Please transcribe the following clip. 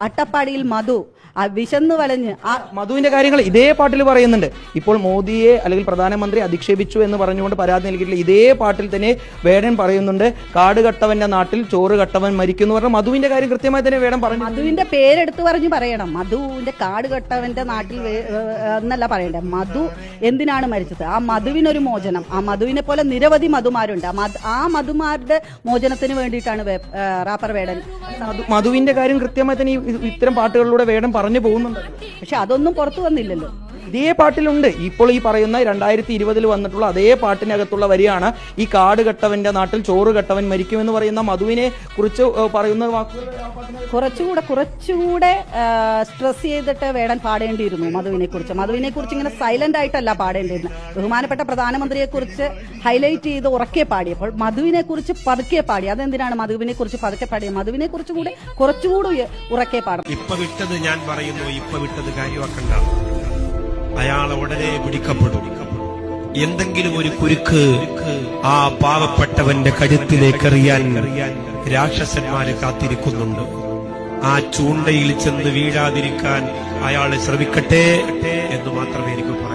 അട്ടപ്പാടിയിൽ മധു വിശന്നു വലഞ്ഞ് മധുവിന്റെ കാര്യങ്ങൾ ഇതേ പാട്ടിൽ പറയുന്നുണ്ട്. ഇപ്പോൾ മോദിയെ അല്ലെങ്കിൽ പ്രധാനമന്ത്രി അധിക്ഷേപിച്ചു എന്ന് പറഞ്ഞുകൊണ്ട് പരാതി നൽകിയിട്ടില്ല. ഇതേ പാട്ടിൽ തന്നെ വേടൻ പറയുന്നുണ്ട്, കാട് കട്ടവന്റെ നാട്ടിൽ ചോറ് കട്ടവൻ മരിക്കും എന്ന് പറഞ്ഞ മധുവിന്റെ കാര്യം കൃത്യമായി തന്നെ വേടൻ പറഞ്ഞു. മധുവിന്റെ പേരെടുത്ത് പറഞ്ഞു പറയണം. മധുവിന്റെ കാട് കട്ടവന്റെ നാട്ടിൽ എന്നല്ല പറയണ്ടേ. മധു എന്തിനാണ് മരിച്ചത്? ആ മധുവിനൊരു മോചനം. ആ മധുവിനെ പോലെ നിരവധി മധുമാരുണ്ട്. ആ മധുമാരുടെ മോചനത്തിന് വേണ്ടിയിട്ടാണ് റാപ്പർ വേടൻ. മധുവിന്റെ കാര്യം കൃത്യമായി തന്നെ ഇത്തരം പാട്ടുകളിലൂടെ വേടൻ പറഞ്ഞു പോകുന്നുണ്ട്. പക്ഷെ അതൊന്നും പുറത്തു വന്നില്ലല്ലോ. ഇതേ പാട്ടിലുണ്ട്. ഇപ്പോൾ ഈ പറയുന്ന 2020 വന്നിട്ടുള്ള അതേ പാട്ടിനകത്തുള്ള വരിയാണ് ഈ കാട് കെട്ടവന്റെ നാട്ടിൽ ചോറ് കെട്ടവൻ മരിക്കുമെന്ന് പറയുന്ന മധുവിനെ കുറിച്ച് പറയുന്ന വാക്കുകൾ കുറച്ചുകൂടെ സ്ട്രെസ് ചെയ്തിട്ട് വേടൻ പാടേണ്ടിയിരുന്നു മധുവിനെ കുറിച്ച് ഇങ്ങനെ സൈലന്റ് ആയിട്ടല്ല പാടേണ്ടിയിരുന്നു. ബഹുമാനപ്പെട്ട പ്രധാനമന്ത്രിയെ കുറിച്ച് ഹൈലൈറ്റ് ചെയ്ത് ഉറക്കെ പാടിയപ്പോൾ മധുവിനെ കുറിച്ച് പതുക്കെ പാടി. അതെന്തിനാണ് മധുവിനെ കുറിച്ച് പതുക്കെ പാടിയത്? മധുവിനെ കുറിച്ച് കുറച്ചുകൂടി ഉറക്കെ പാടണം. ഇപ്പൊ വിട്ടത് ഞാൻ പറയുന്നു, ഇപ്പൊ വിട്ടത് കാര്യമാക്കണ്ട. അയാളെ ഉടനെ പിടിക്കപ്പെടും. എന്തെങ്കിലും ഒരു കുരുക്ക് ആ പാവപ്പെട്ടവന്റെ കഴുത്തിലേക്ക് എറിയാൻ രാക്ഷസന്മാര് കാത്തിരിക്കുന്നുണ്ട്. ആ ചൂണ്ടയിൽ ചെന്ന് വീഴാതിരിക്കാൻ അയാളെ ശ്രമിക്കട്ടെ എന്ന് മാത്രമേ എനിക്ക് പറയാം.